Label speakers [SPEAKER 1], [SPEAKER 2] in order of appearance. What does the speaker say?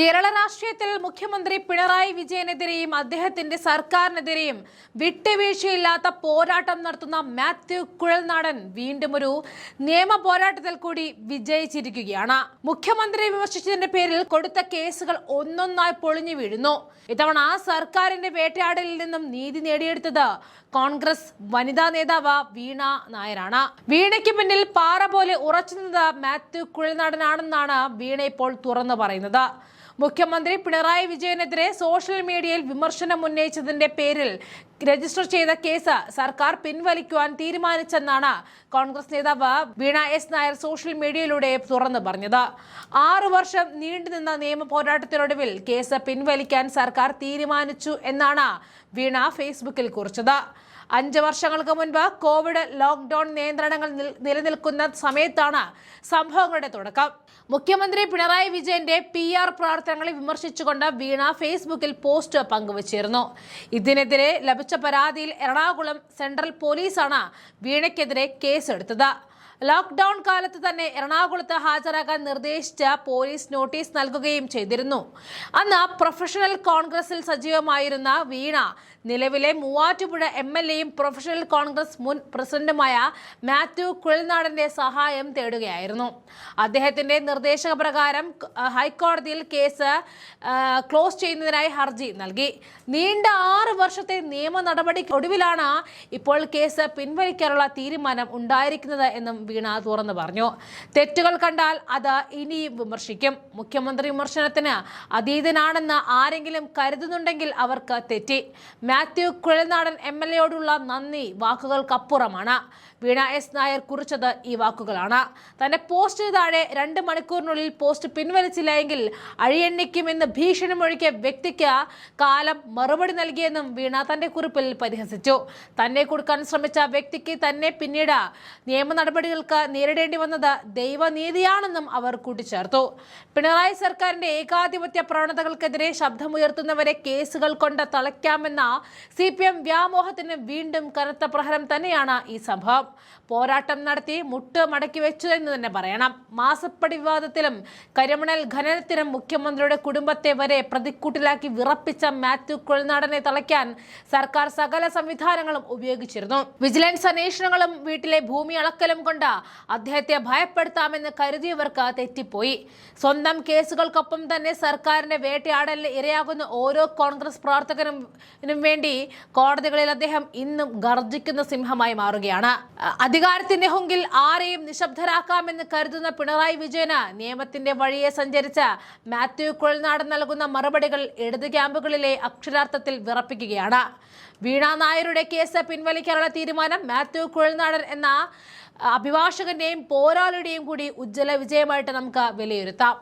[SPEAKER 1] കേരള രാഷ്ട്രീയത്തിൽ മുഖ്യമന്ത്രി പിണറായി വിജയനെതിരെയും അദ്ദേഹത്തിന്റെ സർക്കാരിനെതിരെയും വിട്ടുവീഴ്ചയില്ലാത്ത പോരാട്ടം നടത്തുന്ന മാത്യു കുഴൽനാടൻ വീണ്ടും ഒരു നിയമ പോരാട്ടത്തിൽ കൂടി വിജയിച്ചിരിക്കുകയാണ്. മുഖ്യമന്ത്രിയെ വിമർശിച്ചതിന്റെ പേരിൽ കൊടുത്ത കേസുകൾ ഒന്നൊന്നായി പൊളിഞ്ഞു വീഴുന്നു. ഇത്തവണ സർക്കാരിന്റെ വേട്ടയാടലിൽ നിന്നും നീതി നേടിയെടുത്തത് കോൺഗ്രസ് വനിതാ നേതാവ് വീണ നായരാണ്. വീണയ്ക്ക് പിന്നിൽ പാറ പോലെ ഉറച്ചുനിന്നത് മാത്യു കുഴൽനാടനാണെന്നാണ് വീണ ഇപ്പോൾ തുറന്നു പറയുന്നത്. മുഖ്യമന്ത്രി പിണറായി വിജയനെതിരെ സോഷ്യൽ മീഡിയയിൽ വിമർശനം ഉന്നയിച്ചതിന്റെ പേരിൽ രജിസ്റ്റർ ചെയ്ത കേസ് സർക്കാർ പിൻവലിക്കുവാൻ തീരുമാനിച്ചെന്നാണ് കോൺഗ്രസ് നേതാവ് വീണ എസ് നായർ സോഷ്യൽ മീഡിയയിലൂടെ തുറന്നു പറഞ്ഞത്. 6 വർഷം നീണ്ടുനിന്ന നിയമ പോരാട്ടത്തിനൊടുവിൽ കേസ് പിൻവലിക്കാൻ സർക്കാർ തീരുമാനിച്ചു എന്നാണ് വീണ ഫേസ്ബുക്കിൽ കുറിച്ചത്. 5 വർഷങ്ങൾക്ക് മുൻപ് കോവിഡ് ലോക്ക്ഡൌൺ നിയന്ത്രണങ്ങൾ നിലനിൽക്കുന്ന സമയത്താണ് സംഭവങ്ങളുടെ തുടക്കം. മുഖ്യമന്ത്രി പിണറായി വിജയന്റെ PR പ്രവർത്തനങ്ങളെ വിമർശിച്ചുകൊണ്ട് വീണ ഫേസ്ബുക്കിൽ പോസ്റ്റ് പങ്കുവച്ചിരുന്നു. ഇതിനെതിരെ ലഭിച്ച പരാതിയിൽ എറണാകുളം സെൻട്രൽ പോലീസാണ് വീണയ്ക്കെതിരെ കേസെടുത്തത്. ലോക്ക്ഡൌൺ കാലത്ത് തന്നെ എറണാകുളത്ത് ഹാജരാകാൻ നിർദ്ദേശിച്ച പോലീസ് നോട്ടീസ് നൽകുകയും ചെയ്തിരുന്നു. അന്ന് പ്രൊഫഷണൽ കോൺഗ്രസിൽ സജീവമായിരുന്ന വീണ നിലവിലെ മൂവാറ്റുപുഴ MLAയും പ്രൊഫഷണൽ കോൺഗ്രസ് മുൻ പ്രസിഡന്റുമായ മാത്യു കുഴൽനാടന്റെ സഹായം തേടുകയായിരുന്നു. അദ്ദേഹത്തിന്റെ നിർദ്ദേശപ്രകാരം ഹൈക്കോടതിയിൽ കേസ് ക്ലോസ് ചെയ്യുന്നതിനായി ഹർജി നൽകി. നീണ്ട 6 വർഷത്തെ നിയമ നടപടിക്കൊടുവിലാണ് ഇപ്പോൾ കേസ് പിൻവലിക്കാനുള്ള തീരുമാനം ഉണ്ടായിരിക്കുന്നത് എന്നും വീണ തുറന്നു പറഞ്ഞു. തെറ്റുകൾ കണ്ടാൽ അത് ഇനിയും വിമർശിക്കും. മുഖ്യമന്ത്രി വിമർശനത്തിന് അതീതനാണെന്ന് ആരെങ്കിലും കരുതുന്നുണ്ടെങ്കിൽ അവർക്ക് തെറ്റി. മാത്യു കുഴൽനാടൻ MLAയോടുള്ള നന്ദി വാക്കുകൾക്കപ്പുറമാണ്. വീണ എസ് നായർ കുറിച്ചത് ഈ വാക്കുകളാണ്. തന്റെ പോസ്റ്റിന് താഴെ 2 മണിക്കൂറിനുള്ളിൽ പോസ്റ്റ് പിൻവലിച്ചില്ലെങ്കിൽ അഴിയെണ്ണിക്കുമെന്ന് ഭീഷണി മുഴക്കിയ വ്യക്തിക്ക് കാലം മറുപടി നൽകിയെന്നും വീണ തന്റെ കുറിപ്പിൽ പരിഹസിച്ചു. തന്നെ കൊടുക്കാൻ ശ്രമിച്ച വ്യക്തിക്ക് തന്നെ പിന്നീട് നിയമ നടപടികൾക്ക് നേരിടേണ്ടി വന്നത് ദൈവനീതിയാണെന്നും അവർ കൂട്ടിച്ചേർത്തു. പിണറായി സർക്കാരിന്റെ ഏകാധിപത്യ പ്രവണതകൾക്കെതിരെ ശബ്ദമുയർത്തുന്നവരെ കേസുകൾ കൊണ്ട് തളയ്ക്കാമെന്ന CPM വ്യാമോഹത്തിന് വീണ്ടും കനത്ത പ്രഹരം തന്നെയാണ് ഈ സംഭവം. പോരാട്ടം നടത്തി മുട്ട് മടക്കി വെച്ചു എന്ന് തന്നെ പറയണം. മാസപ്പടി വിവാദത്തിലും കരിമണൽ ഖനനത്തിനും മുഖ്യമന്ത്രിയുടെ കുടുംബത്തെ വരെ പ്രതിക്കൂട്ടിലാക്കി വിറപ്പിച്ച മാത്യു കുഴൽനാടനെ തളയ്ക്കാൻ സർക്കാർ സകല സംവിധാനങ്ങളും ഉപയോഗിച്ചിരുന്നു. വിജിലൻസ് അന്വേഷണങ്ങളും വീട്ടിലെ ഭൂമി അളക്കലും കൊണ്ട് അദ്ദേഹത്തെ ഭയപ്പെടുത്താമെന്ന് കരുതിയവർക്ക് തെറ്റിപ്പോയി. സ്വന്തം കേസുകൾക്കൊപ്പം തന്നെ സർക്കാരിന്റെ വേട്ടയാടലിന് ഇരയാകുന്ന ഓരോ കോൺഗ്രസ് പ്രവർത്തകനും വേണ്ടി കോടതികളിൽ അദ്ദേഹം ഇന്നും ഗർജിക്കുന്ന സിംഹമായി മാറുകയാണ്. അധികാരത്തിന്റെ ഹുങ്കിൽ ആരെയും നിശബ്ദരാക്കാമെന്ന് കരുതുന്ന പിണറായി വിജയന് നിയമത്തിന്റെ വഴിയെ സഞ്ചരിച്ച മാത്യു കുഴൽനാടൻ നൽകുന്ന മറുപടികൾ ഇടത് ക്യാമ്പുകളിലെ അക്ഷരാർത്ഥത്തിൽ വിറപ്പിക്കുകയാണ്. വീണ നായരുടെ കേസ് പിൻവലിക്കാനുള്ള തീരുമാനം മാത്യു കുഴൽനാടൻ എന്ന അഭിഭാഷകന്റെയും പോരാളിയുടെയും കൂടി ഉജ്ജ്വല വിജയമായിട്ട് നമുക്ക് വിലയിരുത്താം.